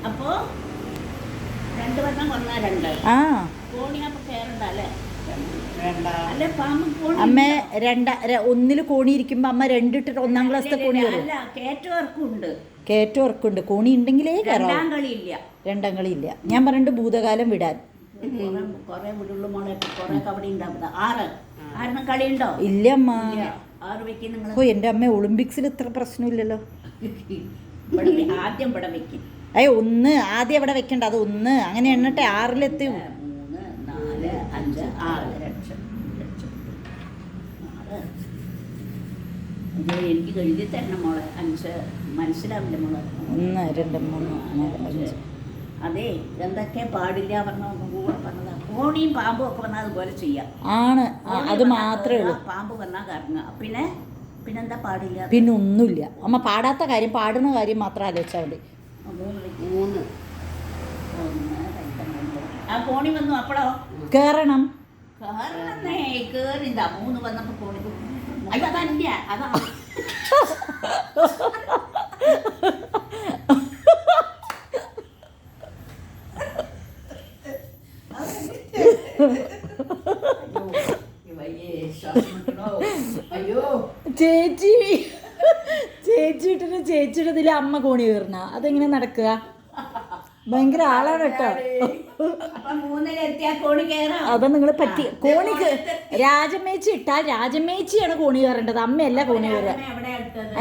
അപ്പോ 2 വട്ടം കൊന്നാ 2 ആ കോണിയപ്പോ കേറണ്ടല്ലേ? അല്ലെ പാമ്പ് അമ്മ ഒന്നില് കോണി ഇരിക്കുമ്പോ അമ്മ 2 ഇട്ടിട്ട് 1-ാം ക്ലാസ്സിലെ കോണി വരും. അല്ല കേറ്റവർക്കുണ്ട്. കയറ്റം ഉറക്കുണ്ട്. കോണി ഉണ്ടെങ്കിലേ കയറാം. 2-ാം കളിയില്ല. 2-ാം കളിയില്ല. ഞാൻ പറഞ്ഞിട്ട് ഭൂതകാലം വിടാൻ. കൊറേ വിടുള്ളൂ മോളെ. കൊറേ കബഡി ഉണ്ടാവുക. 6 കളിയുണ്ടോ? ഇല്ല അമ്മ. 6 വെക്കും നിങ്ങൾ. ഓ എൻ്റെ അമ്മ ഒളിമ്പിക്സിൽ ഇത്ര പ്രശ്നമില്ലല്ലോ. ആദ്യം ഇവിടെ വെക്കും. അയ്യോ 1 ആദ്യം എവിടെ വെക്കണ്ട, അത് 1 അങ്ങനെ എണ്ണട്ടെ. 6-ലെത്തി. 3, 4, 5, 6 ലക്ഷം. എനിക്ക് എഴുതി തരണം മോളെ. 5 മനസ്സിലാവില്ല മോളെ. 1 2 3 4 5. അതെ എന്തൊക്കെ പാടില്ല പറഞ്ഞതാ. കോണിയും പാമ്പും ഒക്കെ വന്നാൽ അതുപോലെ ചെയ്യാം. ആണ് അത് മാത്രമേ ഉള്ളൂ. പാമ്പ് വന്നാൽ കറങ്ങുക. പിന്നെന്താ പാടില്ല? പിന്നെ ഒന്നുമില്ല അമ്മ. പാടാത്ത കാര്യം, പാടുന്ന കാര്യം മാത്രം ആലോചിച്ചാൽ മതി. 3 ആ കോണി വന്നു. അപ്പോഴോ കേറണം. കേറിന്താ 3 വന്നപ്പോ കോണി. അയ്യോ അതല്ല, അതാ ചേച്ചി ചേച്ചിയുടെ ഇതിൽ അമ്മ കോണി കയറണ അതെങ്ങനെ നടക്കുക? ഭയങ്കര ആളാണ് കേട്ടോ. അതാ നിങ്ങൾ പറ്റി. കോണി രാജമേച്ചി ഇട്ടാൽ രാജമേച്ചിയാണ് കോണി കയറേണ്ടത്, അമ്മയല്ല കോണി കയറുക.